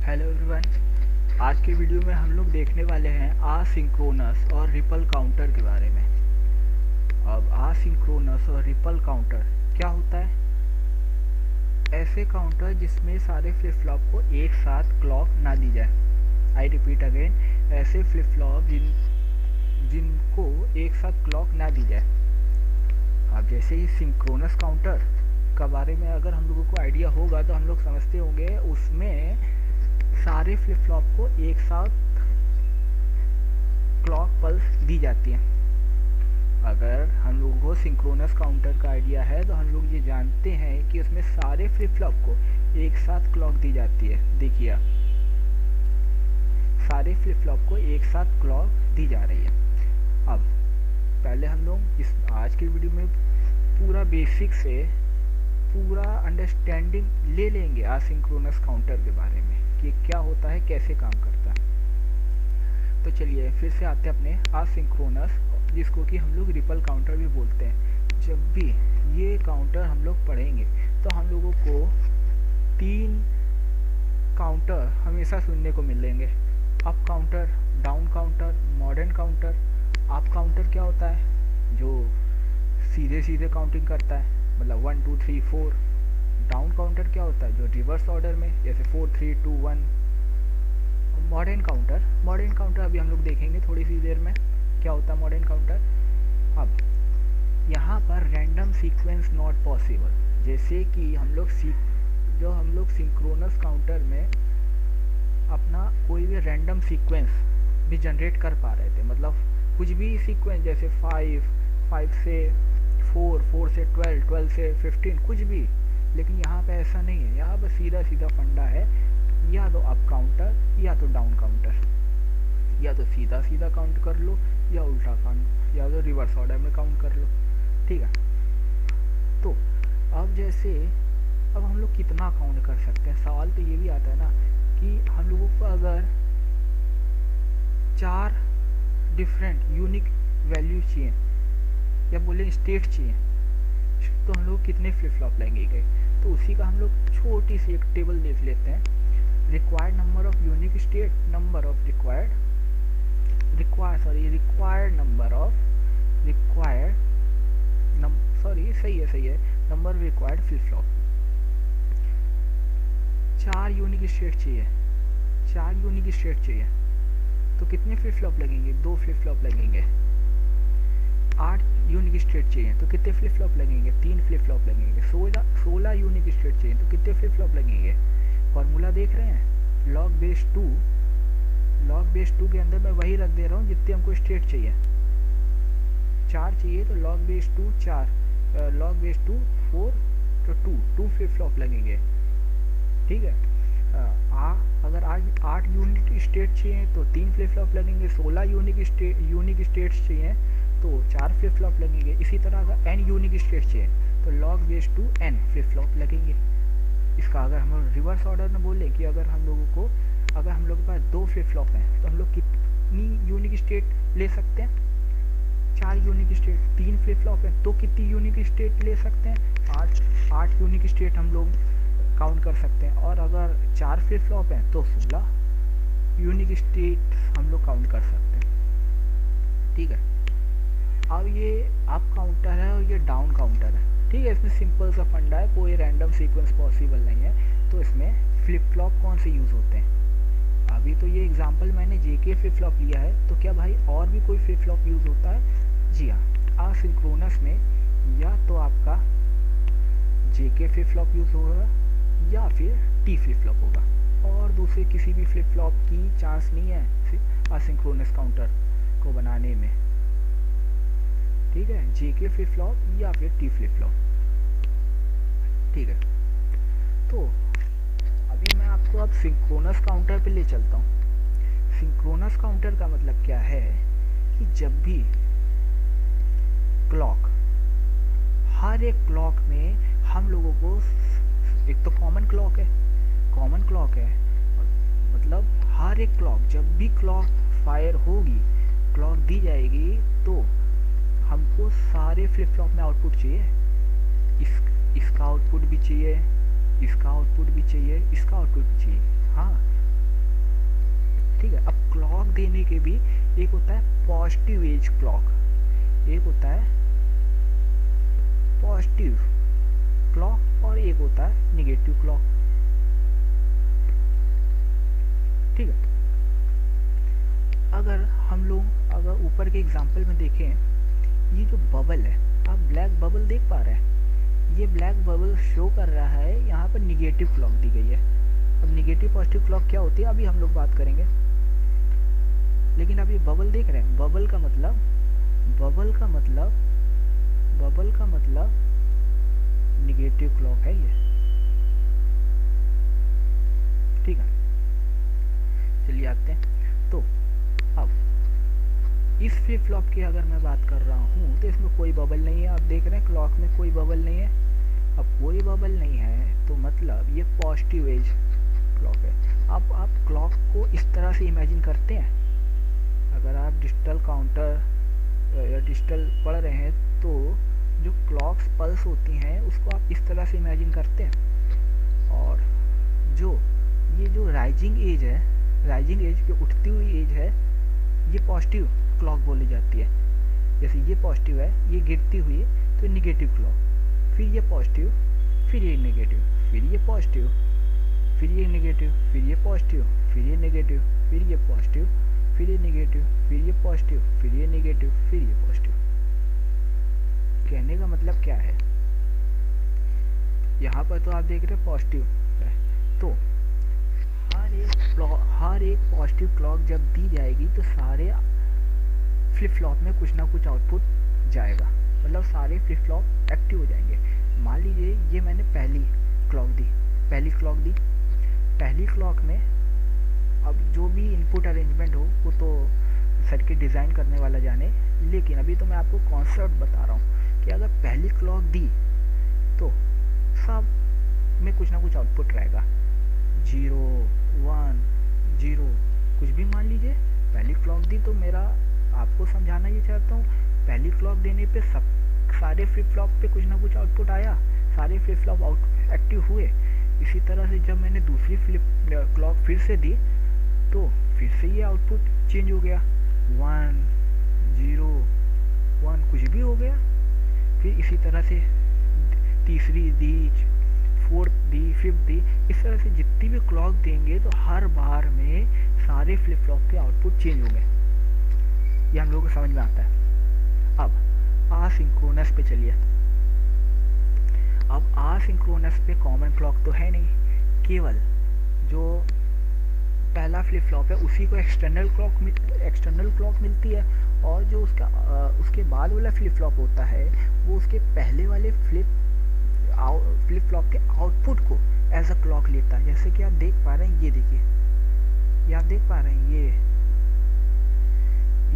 Hello everyone. आज के video में हम लोग देखने वाले हैं आसिंक्रोनस और रिपल काउंटर के बारे में। अब आसिंक्रोनस और रिपल काउंटर क्या होता है? ऐसे काउंटर जिसमें सारे फ्लिप फ्लॉप को एक साथ क्लॉक ना दी जाए। आई रिपीट अगेन, ऐसे फ्लिप फ्लॉप जिनको एक साथ क्लॉक ना दी जाए। अब जैसे ही सिंक्रोनस काउंटर का बारे में अगर हम लोगों को आइडिया होगा तो हम लोग समझते होंगे उसमें सारे फ्लिप फ्लॉप को एक साथ क्लॉक पल्स दी जाती है। अगर हम लोगों को सिंक्रोनस काउंटर का आइडिया है तो हम लोग ये जानते हैं कि उसमें सारे फ्लिप फ्लॉप को एक साथ क्लॉक दी जाती है। देखिए आप, सारे फ्लिप फ्लॉप को एक साथ क्लॉक दी जा रही है। अब पहले हम लोग इस आज के वीडियो में पूरा बेसिक से पूरा अंडरस्टैंडिंग ले लेंगे आसिंक्रोनस काउंटर के बारे में कि क्या होता है, कैसे काम करता है। तो चलिए फिर से आते हैं अपने आसिंक्रोनस, जिसको कि हम लोग रिपल काउंटर भी बोलते हैं। जब भी ये काउंटर हम लोग पढ़ेंगे तो हम लोगों को 3 काउंटर हमेशा सुनने को मिलेंगे। Up counter, down counter, modern counter. Up counter क्या होता है? जो सीधे सीधे काउंटिंग करता है, मतलब 1 2 3 4। डाउन काउंटर क्या होता है? जो रिवर्स ऑर्डर में, जैसे 4 3 2 1। मॉडर्न काउंटर अभी हम लोग देखेंगे थोड़ी सी देर में क्या होता है मॉडर्न काउंटर। अब यहाँ पर रैंडम सीक्वेंस नॉट पॉसिबल। जैसे कि हम लोग सिंक्रोनस काउंटर में अपना कोई भी रैंडम सीक्वेंस भी जनरेट कर पा रहे थे, मतलब कुछ भी सीक्वेंस, जैसे 5 से 4, 4 से 12, 12 से 15, कुछ भी। लेकिन यहाँ पे ऐसा नहीं है। यहाँ पर सीधा सीधा फंडा है, या तो अप काउंटर या तो डाउन काउंटर, या तो सीधा सीधा काउंट कर लो या उल्टा काउंट, या तो रिवर्स ऑर्डर में काउंट कर लो। ठीक है। तो अब हम लोग कितना काउंट कर सकते हैं? सवाल तो ये भी आता है ना कि हम लोगों को अगर 4 डिफरेंट यूनिक वैल्यू चाहिए या बोले स्टेट चाहिए तो हम लोग कितने फ्लिप फ्लॉप लगेंगे? तो उसी का हम लोग छोटी सी एक टेबल देख लेते हैं। Required number of unique state, number of required number of required flip flop. 4 unique state चाहिए तो कितने फ्लिप फ्लॉप लगेंगे? 2 फ्लिप फ्लॉप लगेंगे। 8 यूनिक स्टेट चाहिए तो कितने फ्लिप फ्लॉप लगेंगे? 3 फ्लिप फ्लॉप लगेंगे। 16 यूनिक स्टेट चाहिए तो कितने फ्लिप फ्लॉप लगेंगे? फॉर्मूला देख रहे हैं, लॉग बेस 2 के अंदर मैं वही रख दे रहा हूँ जितने हमको स्टेट चाहिए। 4 चाहिए तो लॉग बेस 2 4, लॉग बेस 2 4, तो 2 फ्लिप फ्लॉप लगेंगे। ठीक है। अगर आज 8 यूनिक स्टेट चाहिए तो 3 फ्लिप फ्लॉप लगेंगे। 16 यूनिक स्टेट्स चाहिए तो 4 फ्लिप फ्लॉप लगेंगे। इसी तरह अगर n यूनिक स्टेट चाहिए तो log base 2 n flip flop लगेंगे। इसका अगर हम रिवर्स ऑर्डर में बोले कि अगर हम लोगों के पास 2 फ्लिप फ्लॉप हैं तो हम लोग कितनी यूनिक स्टेट ले सकते हैं? 4 यूनिक स्टेट। 3 फ्लिप फ्लॉप है तो कितनी यूनिक स्टेट ले सकते हैं? 8 यूनिक स्टेट हम लोग काउंट कर सकते हैं। और अगर 4 फ्लिप फ्लॉप हैं तो 16 यूनिक स्टेट हम लोग काउंट कर सकते हैं। ठीक है। अब ये अप काउंटर है और ये डाउन काउंटर है। ठीक है। इसमें सिंपल सा फंडा है, कोई रैंडम सीक्वेंस पॉसिबल नहीं है। तो इसमें फ्लिप फ्लॉप कौन से यूज़ होते हैं? अभी तो ये एग्जांपल मैंने जेके फ्लिप फ्लॉप लिया है, तो क्या भाई और भी कोई फ्लिप फ्लॉप यूज़ होता है? जी हाँ, आसिंक्रोनस में या तो आपका जेके फ्लिप फ्लॉप यूज़ होगा या फिर टी फ्लिप फ्लॉप होगा, और दूसरे किसी भी फ्लिप फ्लॉप की चांस नहीं है आसिंक्रोनस काउंटर को बनाने में। ठीक है। जेके फ्लिप फ्लॉप या फिर टी फ्लिप फ्लॉप। ठीक है। तो अभी मैं आपको अब सिंक्रोनस काउंटर पे ले चलता हूँ। सिंक्रोनस काउंटर का मतलब क्या है कि जब भी क्लॉक, हर एक क्लॉक में हम लोगों को एक तो कॉमन क्लॉक है, मतलब हर एक क्लॉक, जब भी क्लॉक फायर होगी, क्लॉक दी जाएगी तो हमको सारे फ्लिप फ्लॉप में आउटपुट चाहिए। इसका आउटपुट भी चाहिए, इसका आउटपुट भी चाहिए, इसका आउटपुट भी चाहिए। हाँ, ठीक है। अब क्लॉक देने के भी एक होता है पॉजिटिव एज क्लॉक, एक होता है पॉजिटिव क्लॉक और एक होता है निगेटिव क्लॉक, ठीक है। अगर हम लोग अगर ऊपर के एग्जाम्पल में देखें, ये जो बबल है, आप ब्लैक बबल देख पा रहे हैं, ये ब्लैक बबल शो कर रहा है यहाँ पर निगेटिव क्लॉक दी गई है। अब निगेटिव पॉजिटिव क्लॉक क्या होती है अभी हम लोग बात करेंगे, लेकिन आप ये बबल देख रहे हैं, बबल का मतलब निगेटिव क्लॉक है ये, ठीक है। चलिए आते हैं। तो अब इस फ्लिप फ्लॉप की अगर मैं बात कर रहा हूँ तो इसमें कोई बबल नहीं है, आप देख रहे हैं क्लॉक में कोई बबल नहीं है। अब कोई बबल नहीं है तो मतलब ये पॉजिटिव एज क्लॉक है। अब आप क्लॉक को इस तरह से इमेजिन करते हैं, अगर आप डिजिटल काउंटर या डिजिटल पढ़ रहे हैं तो जो क्लॉक्स पल्स होती हैं उसको आप इस तरह से इमेजिन करते हैं, और ये जो राइजिंग एज है, राइजिंग एज की उठती हुई एज है, ये पॉजिटिव क्लॉक बोली जाती है। जैसे ये पॉजिटिव है, ये गिरती हुई तो निगेटिव क्लॉक, फिर ये पॉजिटिव, फिर ये नेगेटिव, फिर ये पॉजिटिव, फिर ये नेगेटिव, फिर ये पॉजिटिव, फिर ये नेगेटिव, फिर ये पॉजिटिव, फिर ये नेगेटिव, फिर ये पॉजिटिव, फिर ये नेगेटिव, फिर ये पॉजिटिव। कहने का मतलब क्या है, यहाँ पर तो आप देख रहे हैं पॉजिटिव है, तो हर एक पॉजिटिव क्लॉक जब दी जाएगी तो सारे फ्लिप फ्लॉप में कुछ ना कुछ आउटपुट जाएगा, मतलब सारे फ्लिप फ्लॉप एक्टिव हो जाएंगे। मान लीजिए ये मैंने पहली क्लॉक दी, पहली क्लॉक में अब जो भी इनपुट अरेंजमेंट हो वो तो सर्किट डिज़ाइन करने वाला जाने, लेकिन अभी तो मैं आपको कॉन्सेप्ट बता रहा हूँ कि अगर पहली क्लॉक दी तो सब में कुछ ना कुछ आउटपुट रहेगा, 0 1 0 कुछ भी। मान लीजिए पहली क्लॉक दी तो मेरा आपको समझाना ये चाहता हूँ, पहली क्लॉक देने पे सारे फ्लिप फ्लॉप पे कुछ ना कुछ आउटपुट आया, सारे फ्लिप फ्लॉप एक्टिव हुए। इसी तरह से जब मैंने दूसरी क्लॉक फिर से दी तो फिर से ये आउटपुट चेंज हो गया, 1 0 1 कुछ भी हो गया। फिर इसी तरह से तीसरी दी, फोर्थ दी, फिफ्थ दी, इस तरह से जितनी भी क्लॉक देंगे तो हर बार में सारे फ्लिप फ्लॉप के आउटपुट चेंज होंगे। ये हम लोगों को समझ में आता है। अब आसिंक्रोनस पे चलिए। अब आसिंक्रोनस पे कॉमन क्लॉक तो है नहीं, केवल जो पहला फ्लिप फ्लॉप है उसी को एक्सटर्नल क्लॉक मिलती है, और जो उसके बाद वाला फ्लिप फ्लॉप होता है वो उसके पहले वाले फ्लिप फ्लॉप के आउटपुट को एज अ क्लॉक लेता है। जैसे कि आप देख पा रहे हैं, ये देखिए, ये आप देख पा रहे हैं, ये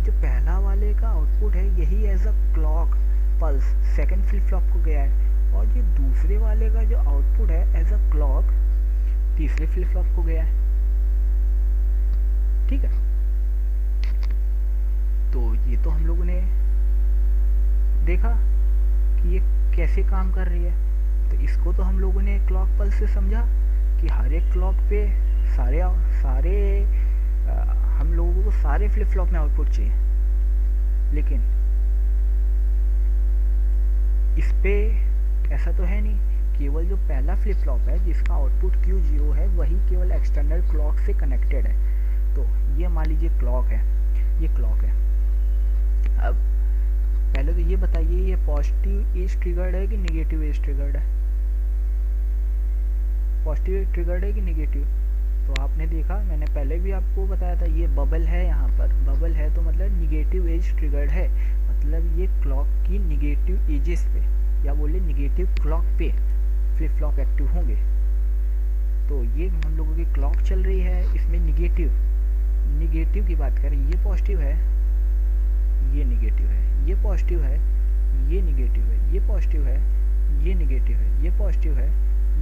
जो पहला वाले का आउटपुट है यही as a clock pulse second flip flop को गया है, और ये दूसरे वाले का जो आउटपुट है एज अ क्लॉक तीसरे फ्लिप फ्लॉप को गया है, ठीक है। तो ये तो हम लोगों ने देखा कि ये कैसे काम कर रही है। तो इसको तो हम लोगों ने क्लॉक पल्स से समझा कि हर एक क्लॉक पे सारे हम लोगों को सारे फ्लिप फ्लॉप में आउटपुट चाहिए, लेकिन इस पे ऐसा तो है नहीं, केवल जो पहला फ्लिप फ्लॉप है जिसका आउटपुट Q0 है वही केवल एक्सटर्नल क्लॉक से कनेक्टेड है। तो ये मान लीजिए क्लॉक है, ये क्लॉक है। अब पहले तो ये बताइए, ये पॉजिटिव एज ट्रिगर्ड है कि नेगेटिव एज ट्रिगर्ड है? पॉजिटिव एज ट्रिगर्ड है कि नेगेटिव? तो आपने देखा, मैंने पहले भी आपको बताया था, ये बबल है, यहाँ पर बबल है तो मतलब नेगेटिव एज ट्रिगर्ड है, मतलब ये क्लॉक की नेगेटिव एजेस पे या बोले नेगेटिव क्लॉक पे फ्लिप फ्लॉप एक्टिव होंगे। तो ये हम लोगों की क्लॉक चल रही है, इसमें निगेटिव की बात करें, ये पॉजिटिव है, ये नेगेटिव है, ये पॉजिटिव है, ये नेगेटिव है, ये पॉजिटिव है, ये नेगेटिव है, ये पॉजिटिव है,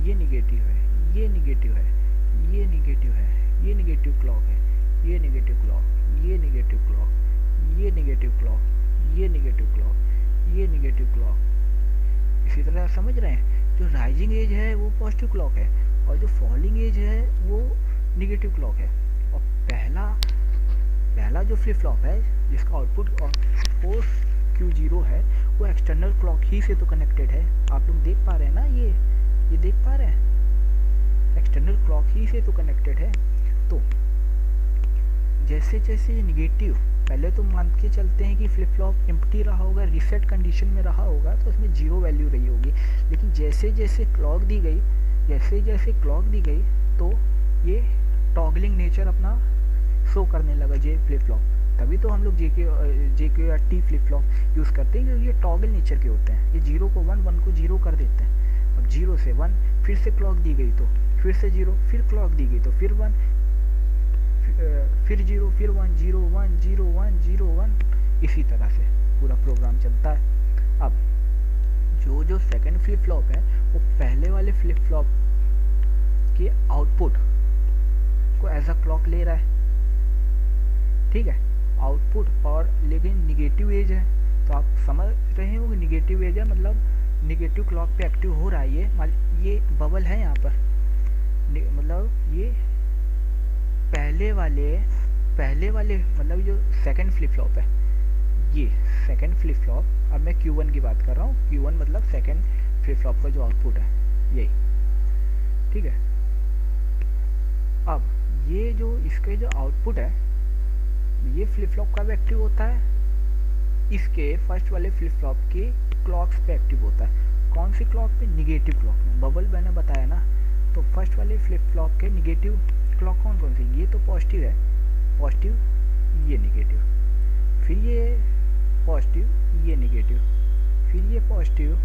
ये नेगेटिव है, ये नेगेटिव है, ये नेगेटिव है, ये नेगेटिव क्लॉक है, ये नेगेटिव क्लॉक, ये नेगेटिव क्लॉक, ये नेगेटिव क्लॉक, ये नेगेटिव क्लॉक, ये नेगेटिव क्लॉक। इसी तरह समझ रहे हैं, जो राइजिंग एज है वो पॉजिटिव क्लॉक है और जो फॉलिंग एज है वो नेगेटिव क्लॉक है। और पहला जो फ्लिप फ्लॉप है जिसका आउटपुट फोर्स Q0 है वो एक्सटर्नल क्लॉक ही से तो कनेक्टेड है। आप लोग देख पा रहे हैं ना, ये देख पा रहे हैं, एक्सटर्नल क्लॉक ही से तो कनेक्टेड है। तो जैसे जैसे निगेटिव, पहले तो मान के चलते हैं कि फ्लिप फ्लॉप एम्प्टी रहा होगा, रीसेट कंडीशन में रहा होगा, तो उसमें 0 वैल्यू रही होगी। लेकिन जैसे जैसे क्लॉक दी गई तो ये टॉगलिंग नेचर अपना शो करने लगा जे फ्लिप फ्लॉप। तभी तो हम लोग JK या T फ्लिप फ्लॉप यूज़ करते हैं, क्योंकि ये टॉगल नेचर के होते हैं। ये 0 को 1, 1 को 0 कर देते हैं। अब 0 से 1, फिर से क्लॉक दी गई तो फिर से 0, फिर क्लॉक दी गई तो फिर 1, फिर 0, फिर 1, 0 1 0 1 0 1, इसी तरह से पूरा प्रोग्राम चलता है। अब जो सेकंड फ्लिप फ्लॉप है वो पहले वाले फ्लिप फ्लॉप के आउटपुट को एज अ क्लॉक ले रहा है, ठीक है, आउटपुट। और लेकिन निगेटिव एज है, तो आप समझ रहे हो कि निगेटिव एज है मतलब निगेटिव क्लॉक पे एक्टिव हो रहा है। ये बबल है यहाँ पर, मतलब ये पहले वाले मतलब जो सेकंड फ्लिप फ्लॉप है, ये सेकंड फ्लिप फ्लॉप। अब मैं Q1 की बात कर रहा हूँ। Q1 मतलब सेकंड फ्लिप फ्लॉप का जो आउटपुट है यही, ठीक है। अब ये जो इसके जो आउटपुट है, ये फ्लिप फ्लॉप कब एक्टिव होता है? इसके फर्स्ट वाले फ्लिप फ्लॉप के क्लॉक्स पे एक्टिव होता है। कौन सी क्लॉक पे? निगेटिव क्लॉक में। बबल मैंने बताया ना, तो फर्स्ट वाले फ्लिप फ्लॉप के निगेटिव क्लॉक कौन सी? ये तो पॉजिटिव है, पॉजिटिव, ये निगेटिव, फिर ये पॉजिटिव, ये निगेटिव, फिर ये पॉजिटिव,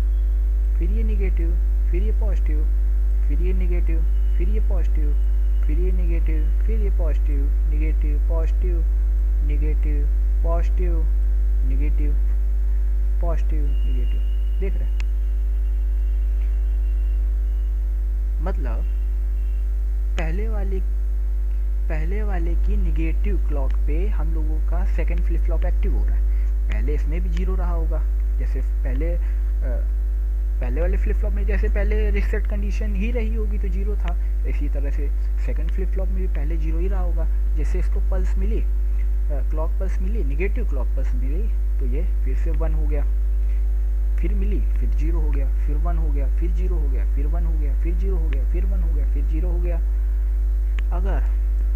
फिर ये निगेटिव, फिर ये पॉजिटिव, फिर ये निगेटिव, फिर ये पॉजिटिव, फिर ये निगेटिव, फिर ये positive, negative, positive, negative, positive, negative, positive, negative. देख रहे हैं? मतलब पहले वाले की निगेटिव क्लॉक पे हम लोगों का सेकंड फ्लिप फ्लॉप एक्टिव हो रहा है। पहले इसमें भी 0 रहा होगा, जैसे पहले वाले फ्लिप फ्लॉप में जैसे पहले रीसेट कंडीशन ही रही होगी तो 0 था, इसी तरह से सेकंड फ्लिप फ्लॉप में भी पहले 0 ही रहा होगा। जैसे इसको पल्स मिली, क्लॉक पल्स मिली, निगेटिव क्लॉक पल्स मिली, तो ये फिर से 1 हो गया, फिर मिली, फिर 0 हो गया, फिर 1 हो गया, फिर 0 हो गया, फिर 1 हो गया, फिर 0 हो गया, फिर 1 हो गया, फिर 0 हो गया। अगर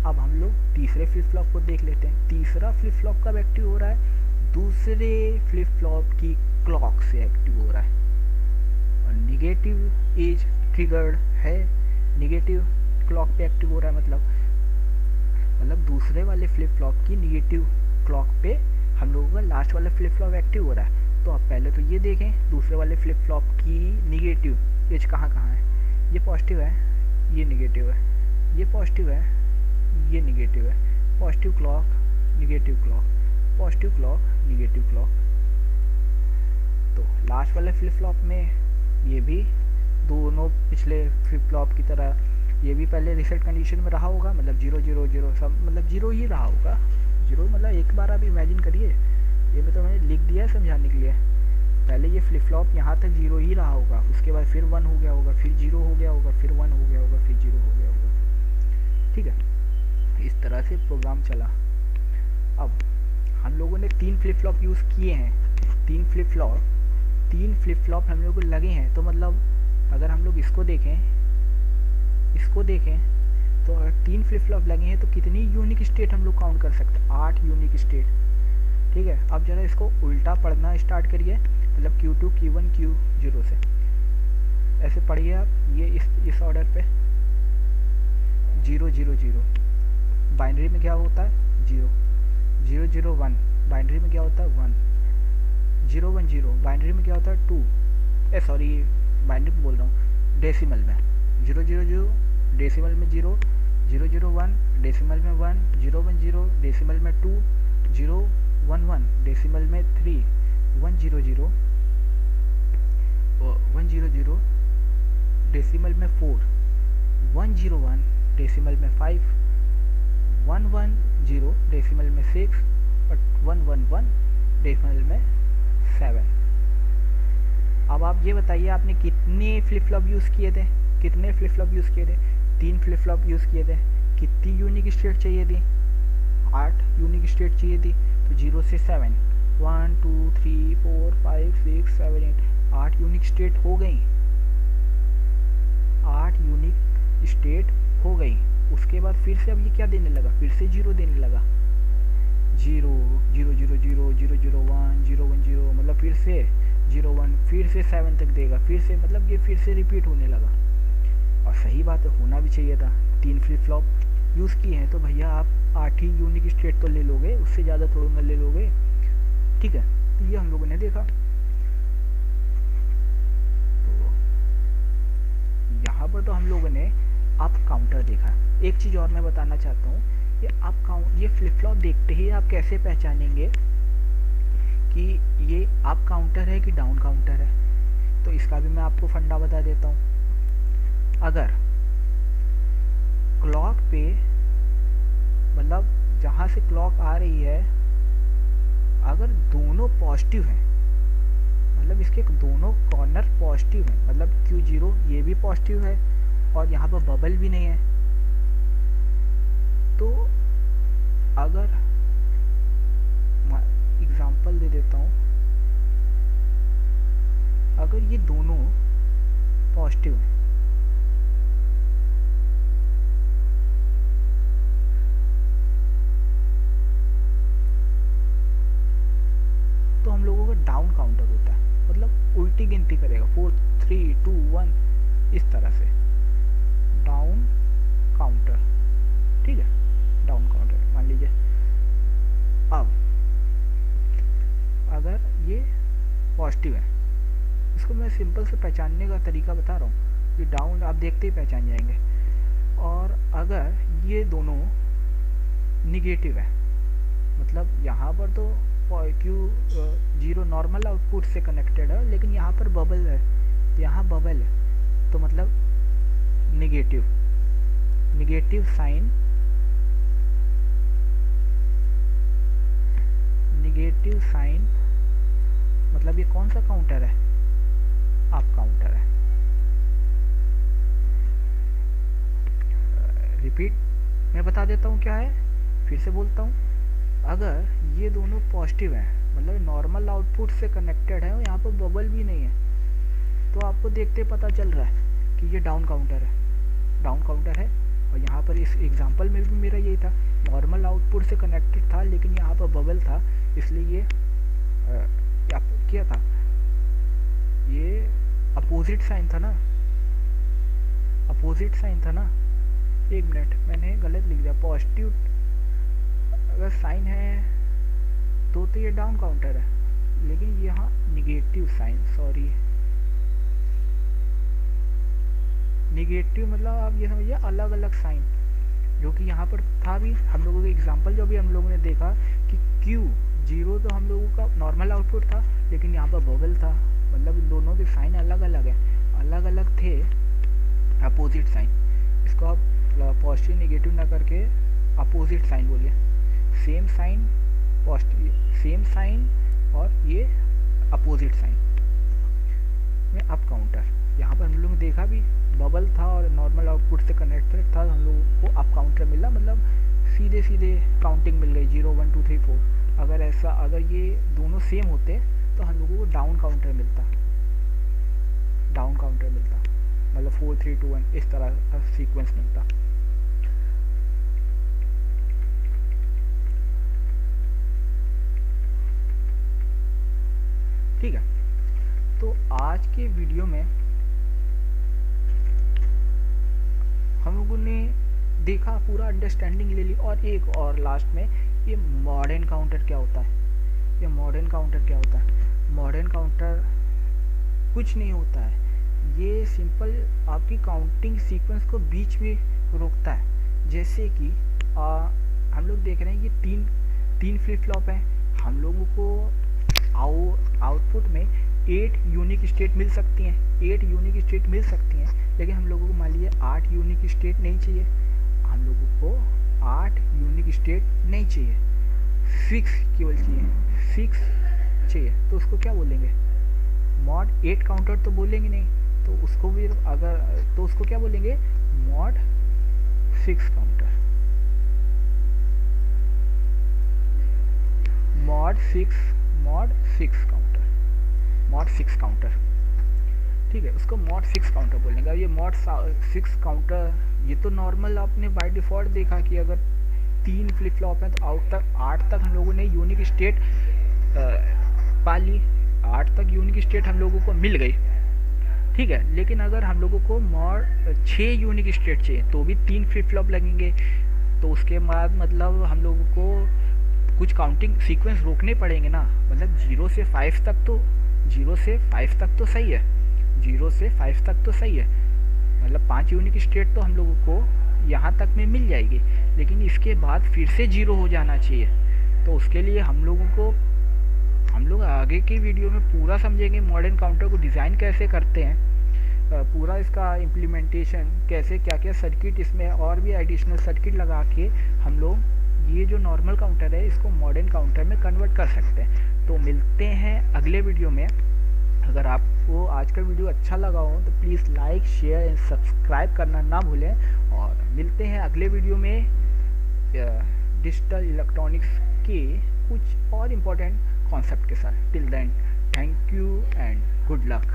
अब हम लोग तीसरे फ्लिप फ्लॉप को देख लेते हैं। तीसरा फ्लिप फ्लॉप कब एक्टिव हो रहा है? दूसरे फ्लिप फ्लॉप की क्लॉक से एक्टिव हो रहा है, और निगेटिव एज ट्रिगर्ड है, निगेटिव क्लॉक पे एक्टिव हो रहा है। मतलब दूसरे वाले फ्लिप फ्लॉप की निगेटिव क्लॉक पे हम लोगों का लास्ट वाला फ्लिप फ्लॉप एक्टिव हो रहा है। तो अब पहले तो ये देखें, दूसरे वाले फ्लिप फ्लॉप की निगेटिव एज कहाँ है? ये पॉजिटिव है, ये निगेटिव है, ये पॉजिटिव है, ये निगेटिव है, positive clock, negative clock, positive clock, negative clock. तो लास्ट वाले फ्लिप फ्लॉप में ये भी दोनों पिछले फ्लिप फ्लॉप की तरह ये भी पहले रीसेट कंडीशन में रहा होगा, मतलब 0 0 0 सब मतलब 0 ही रहा होगा। 0 मतलब एक बार आप इमेजिन करिए, ये भी तो मैंने लिख दिया है समझाने के लिए। पहले ये फ्लिप फ्लॉप यहाँ तक 0 ही रहा होगा, उसके बाद फिर 1 हो गया होगा, फिर 0 हो गया होगा, फिर 1 हो गया होगा, फिर 0 हो गया होगा, ठीक है। इस तरह से प्रोग्राम चला। अब हम लोगों ने 3 फ्लिप फ्लॉप यूज़ किए हैं, 3 फ्लिप फ्लॉप हम लोगों को लगे हैं। तो मतलब अगर हम लोग इसको देखें तो अगर 3 फ्लिप फ्लॉप लगे हैं तो कितनी यूनिक स्टेट हम लोग काउंट कर सकते हैं? 8 यूनिक स्टेट, ठीक है। अब जरा इसको उल्टा पढ़ना स्टार्ट करिए, मतलब Q2 Q1 Q0 से ऐसे पढ़िए आप, ये इस ऑर्डर पे 0 0 0 बाइनरी में क्या होता है? 0 0 0 1 बाइनरी में क्या होता है? 1 0 1 0 बाइनरी में क्या होता है? 2 सॉरी बाइनरी में बोल रहा हूँ, डेसिमल में 0 0 0 डेसिमल में 0 0 0 1 डेसिमल में 1 0 1 0 डेसिमल में 2 0 1 1 डेसिमल में 3 1 0 0 1 0 0 डेसिमल में 4 1 0 1 डेसिमल में 5 1 1 0 डेसिमल में 6 और 1 1 1 डेसिमल में 7। अब आप ये बताइए आपने कितने फ्लिप फ्लॉप यूज़ किए थे? 3 फ्लिप फ्लॉप यूज़ किए थे, कितनी यूनिक स्टेट चाहिए थी? 8 यूनिक स्टेट चाहिए थी, तो 0 से 7, 1 2 3 4 5 6 7 8, 8 यूनिक स्टेट हो गई, 8 यूनिक स्टेट हो गई। उसके बाद फिर से अब ये क्या देने लगा, फिर से 0 देने लगा, 0 0 0 0 0 0 1 0 1 0, मतलब फिर से 0 1, फिर से 7 तक देगा, फिर से मतलब ये फिर से रिपीट होने लगा। और सही बात है, होना भी चाहिए था, 3 फ्लिप फ्लॉप यूज़ किए हैं तो भैया आप 8 ही यूनिक स्टेट तो ले लोगे, उससे ज़्यादा थोड़ा ना ले लोगे, ठीक है। तो ये हम लोगों ने देखा। तो यहाँ पर तो हम लोगों ने अप काउंटर देखा। एक चीज़ और मैं बताना चाहता हूँ, ये फ्लिप फ्लॉप देखते ही आप कैसे पहचानेंगे कि ये अप काउंटर है कि डाउन काउंटर है। तो इसका भी मैं आपको फंडा बता देता हूँ। अगर क्लॉक पे मतलब जहाँ से क्लॉक आ रही है, अगर दोनों पॉजिटिव हैं, मतलब इसके दोनों कॉर्नर पॉजिटिव हैं, मतलब Q0 ये भी पॉजिटिव है और यहाँ पर बबल भी नहीं है, तो अगर एग्जांपल दे देता हूँ, अगर ये दोनों पॉजिटिव हैं, तो हम लोगों का डाउन काउंटर होता है, मतलब उल्टी गिनती करेगा, 4 3 2 1 इस तरह से डाउन काउंटर, ठीक है, डाउन काउंटर मान लीजिए। अब अगर ये पॉजिटिव है, इसको मैं सिंपल से पहचानने का तरीका बता रहा हूँ, ये डाउन आप देखते ही पहचान जाएंगे। और अगर ये दोनों निगेटिव है, मतलब यहाँ पर तो Q0 नॉर्मल आउटपुट से कनेक्टेड है, लेकिन यहाँ पर बबल है, यहाँ बबल है, तो मतलब निगेटिव साइन, निगेटिव साइन मतलब ये कौन सा काउंटर है, अप काउंटर है। रिपीट मैं बता देता हूँ क्या है, फिर से बोलता हूँ। अगर ये दोनों पॉजिटिव हैं, मतलब नॉर्मल आउटपुट से कनेक्टेड है और यहाँ पर बबल भी नहीं है, तो आपको देखते पता चल रहा है कि ये डाउन काउंटर है, डाउन काउंटर है। और यहाँ पर इस एग्जांपल में भी मेरा यही था, नॉर्मल आउटपुट से कनेक्टेड था लेकिन यहाँ पर बबल था, इसलिए ये क्या था, ये अपोजिट साइन था ना, अपोजिट साइन था ना। एक मिनट, मैंने गलत लिख दिया, पॉजिटिव अगर साइन है तो ये डाउन काउंटर है, लेकिन यहाँ निगेटिव साइन, सॉरी निगेटिव मतलब आप ये समझिए अलग अलग साइन, जो कि यहाँ पर था भी हम लोगों के एग्जांपल जो भी हम लोगों ने देखा कि Q0 तो हम लोगों का नॉर्मल आउटपुट था, लेकिन यहाँ पर बबल था, मतलब इन दोनों के साइन अलग अलग है, अलग अलग थे, अपोजिट साइन। इसको आप पॉजिटिव निगेटिव ना करके अपोजिट साइन बोलिए, same sign positive, same sign और ये अपोजिट साइन में अप काउंटर। यहाँ पर हम लोगों ने देखा भी बबल था और नॉर्मल आउटपुट से कनेक्टेड था, हम लोगों को अप काउंटर मिला, मतलब सीधे सीधे काउंटिंग मिल गई 0 1 2 3 4। अगर ऐसा, अगर ये दोनों सेम होते तो हम लोगों को डाउन काउंटर मिलता, डाउन काउंटर मिलता, मतलब 4 3 2 1 इस तरह का सीक्वेंस मिलता। ठीक है, तो आज के वीडियो में हम लोगों ने देखा, पूरा अंडरस्टैंडिंग ले ली। और एक और लास्ट में, ये मॉडर्न काउंटर क्या होता है, ये मॉडर्न काउंटर क्या होता है। मॉडर्न काउंटर कुछ नहीं होता है, ये सिंपल आपकी काउंटिंग सीक्वेंस को बीच में रोकता है। जैसे कि हम लोग देख रहे हैं ये तीन फ्लिप फ्लॉप है, हम लोगों को आउटपुट में 8 यूनिक स्टेट मिल सकती हैं, 8 यूनिक स्टेट मिल सकती हैं, लेकिन हम लोगों को मान लीजिए 8 यूनिक स्टेट नहीं चाहिए, हम लोगों को 8 यूनिक स्टेट नहीं चाहिए, 6 केवल चाहिए, 6 चाहिए। तो उसको क्या बोलेंगे, मॉड 8 काउंटर तो बोलेंगे नहीं, तो उसको भी अगर, तो उसको क्या बोलेंगे, मॉड 6 काउंटर। मॉड 6 काउंटर, ठीक है, उसको मॉड 6 काउंटर बोलेंगे। ये मॉड 6 काउंटर, ये तो नॉर्मल आपने बाय डिफ़ॉल्ट देखा कि अगर 3 फ्लिप फ्लॉप हैं तो 8 तक हम लोगों ने यूनिक स्टेट पा ली, 8 तक यूनिक स्टेट हम लोगों को मिल गई, ठीक है। लेकिन अगर हम लोगों को मॉड 6 यूनिक स्टेट चाहिए तो भी 3 फ्लिप फ्लॉप लगेंगे। तो उसके बाद मतलब हम लोगों को कुछ काउंटिंग सीक्वेंस रोकने पड़ेंगे ना, मतलब 0 से 5 तक तो सही है, 0 से 5 तक तो सही है, मतलब 5 यूनिक स्टेट तो हम लोगों को यहाँ तक में मिल जाएगी। लेकिन इसके बाद फिर से 0 हो जाना चाहिए। तो उसके लिए हम लोग आगे की वीडियो में पूरा समझेंगे मॉडर्न काउंटर को डिज़ाइन कैसे करते हैं, पूरा इसका इम्प्लीमेंटेशन कैसे, क्या क्या सर्किट इसमें और भी एडिशनल सर्किट लगा के हम लोग ये जो नॉर्मल काउंटर है इसको मॉडर्न काउंटर में कन्वर्ट कर सकते हैं। तो मिलते हैं अगले वीडियो में। अगर आपको आज का वीडियो अच्छा लगा हो तो please like, share and subscribe करना ना भूलें, और मिलते हैं अगले वीडियो में डिजिटल इलेक्ट्रॉनिक्स के कुछ और इम्पोर्टेंट कॉन्सेप्ट के साथ। Till then, thank you and good luck.